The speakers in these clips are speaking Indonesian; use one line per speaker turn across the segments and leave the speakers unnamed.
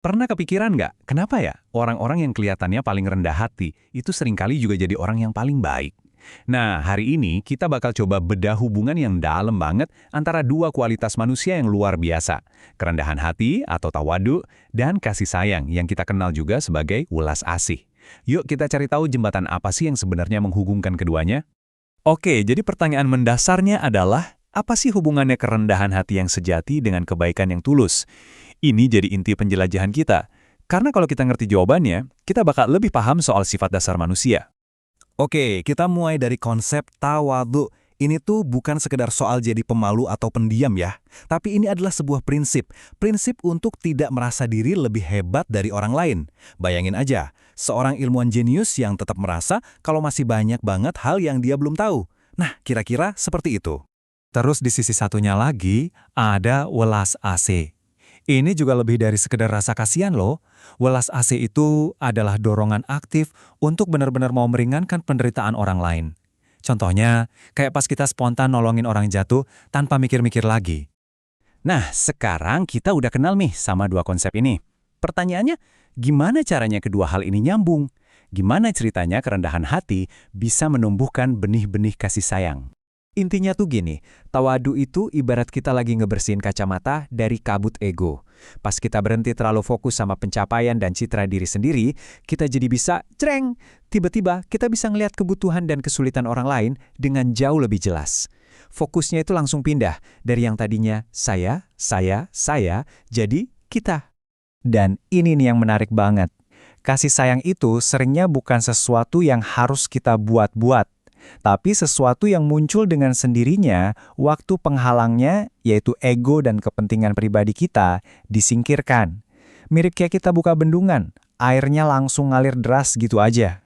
Pernah kepikiran nggak, kenapa ya orang-orang yang kelihatannya paling rendah hati itu seringkali juga jadi orang yang paling baik? Nah, hari ini kita bakal coba bedah hubungan yang dalam banget antara dua kualitas manusia yang luar biasa. Kerendahan hati atau tawadu, dan kasih sayang yang kita kenal juga sebagai welas asih. Yuk kita cari tahu jembatan apa sih yang sebenarnya menghubungkan keduanya? Oke, jadi pertanyaan mendasarnya adalah, apa sih hubungannya kerendahan hati yang sejati dengan kebaikan yang tulus? Ini jadi inti penjelajahan kita. Karena kalau kita ngerti jawabannya, kita bakal lebih paham soal sifat dasar manusia.
Oke, kita mulai dari konsep tawadu. Ini tuh bukan sekedar soal jadi pemalu atau pendiam ya. Tapi ini adalah sebuah prinsip. Prinsip untuk tidak merasa diri lebih hebat dari orang lain. Bayangin aja, seorang ilmuwan jenius yang tetap merasa kalau masih banyak banget hal yang dia belum tahu. Nah, kira-kira seperti itu.
Terus di sisi satunya lagi, ada welas asih. Ini juga lebih dari sekedar rasa kasihan loh. Welas asih itu adalah dorongan aktif untuk benar-benar mau meringankan penderitaan orang lain. Contohnya, kayak pas kita spontan nolongin orang jatuh tanpa mikir-mikir lagi. Nah, sekarang kita udah kenal nih sama dua konsep ini. Pertanyaannya, gimana caranya kedua hal ini nyambung? Gimana ceritanya kerendahan hati bisa menumbuhkan benih-benih kasih sayang? Intinya tuh gini, tawadu itu ibarat kita lagi ngebersihin kacamata dari kabut ego. Pas kita berhenti terlalu fokus sama pencapaian dan citra diri sendiri, kita jadi bisa, creng, tiba-tiba kita bisa ngelihat kebutuhan dan kesulitan orang lain dengan jauh lebih jelas. Fokusnya itu langsung pindah dari yang tadinya saya, jadi kita. Dan ini nih yang menarik banget. Kasih sayang itu seringnya bukan sesuatu yang harus kita buat-buat, tapi sesuatu yang muncul dengan sendirinya waktu penghalangnya, yaitu ego dan kepentingan pribadi kita, disingkirkan. Mirip kayak kita buka bendungan, airnya langsung ngalir deras gitu aja.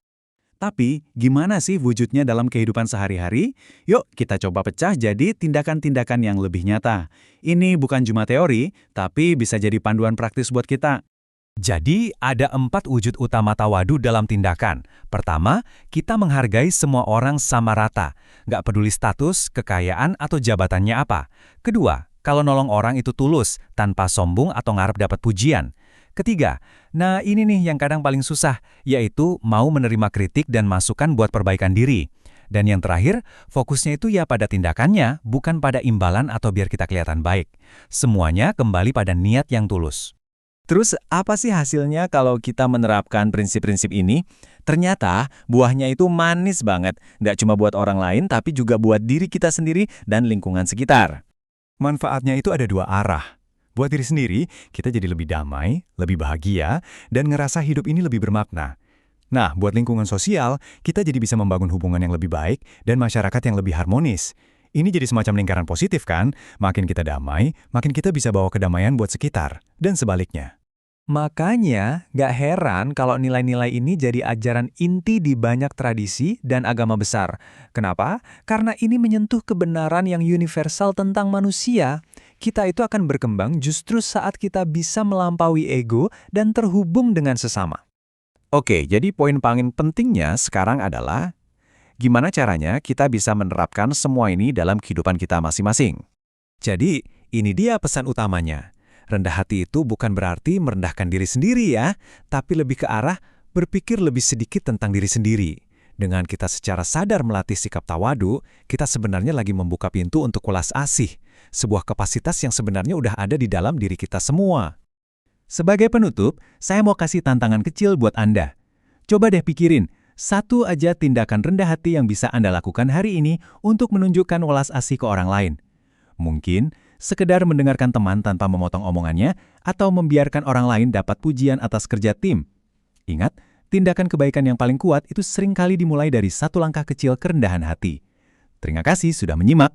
Tapi, gimana sih wujudnya dalam kehidupan sehari-hari? Yuk, kita coba pecah jadi tindakan-tindakan yang lebih nyata. Ini bukan cuma teori, tapi bisa jadi panduan praktis buat kita. Jadi, ada 4 wujud utama tawadu dalam tindakan. Pertama, kita menghargai semua orang sama rata. Nggak peduli status, kekayaan, atau jabatannya apa. Kedua, kalau nolong orang itu tulus, tanpa sombong atau ngarep dapat pujian. Ketiga, nah ini nih yang kadang paling susah, yaitu mau menerima kritik dan masukan buat perbaikan diri. Dan yang terakhir, fokusnya itu ya pada tindakannya, bukan pada imbalan atau biar kita kelihatan baik. Semuanya kembali pada niat yang tulus. Terus apa sih hasilnya kalau kita menerapkan prinsip-prinsip ini? Ternyata buahnya itu manis banget. Nggak cuma buat orang lain, tapi juga buat diri kita sendiri dan lingkungan sekitar. Manfaatnya itu ada dua arah. Buat diri sendiri, kita jadi lebih damai, lebih bahagia, dan ngerasa hidup ini lebih bermakna. Nah, buat lingkungan sosial, kita jadi bisa membangun hubungan yang lebih baik dan masyarakat yang lebih harmonis. Ini jadi semacam lingkaran positif kan? Makin kita damai, makin kita bisa bawa kedamaian buat sekitar, dan sebaliknya. Makanya, gak heran kalau nilai-nilai ini jadi ajaran inti di banyak tradisi dan agama besar. Kenapa? Karena ini menyentuh kebenaran yang universal tentang manusia. Kita itu akan berkembang justru saat kita bisa melampaui ego dan terhubung dengan sesama. Oke, jadi poin paling pentingnya sekarang adalah gimana caranya kita bisa menerapkan semua ini dalam kehidupan kita masing-masing. Jadi, ini dia pesan utamanya. Rendah hati itu bukan berarti merendahkan diri sendiri ya, tapi lebih ke arah berpikir lebih sedikit tentang diri sendiri. Dengan kita secara sadar melatih sikap tawadu, kita sebenarnya lagi membuka pintu untuk welas asih, sebuah kapasitas yang sebenarnya udah ada di dalam diri kita semua. Sebagai penutup, saya mau kasih tantangan kecil buat Anda. Coba deh pikirin, satu aja tindakan rendah hati yang bisa Anda lakukan hari ini untuk menunjukkan welas asih ke orang lain. Mungkin sekedar mendengarkan teman tanpa memotong omongannya atau membiarkan orang lain dapat pujian atas kerja tim. Ingat, tindakan kebaikan yang paling kuat itu seringkali dimulai dari satu langkah kecil kerendahan hati. Terima kasih sudah menyimak.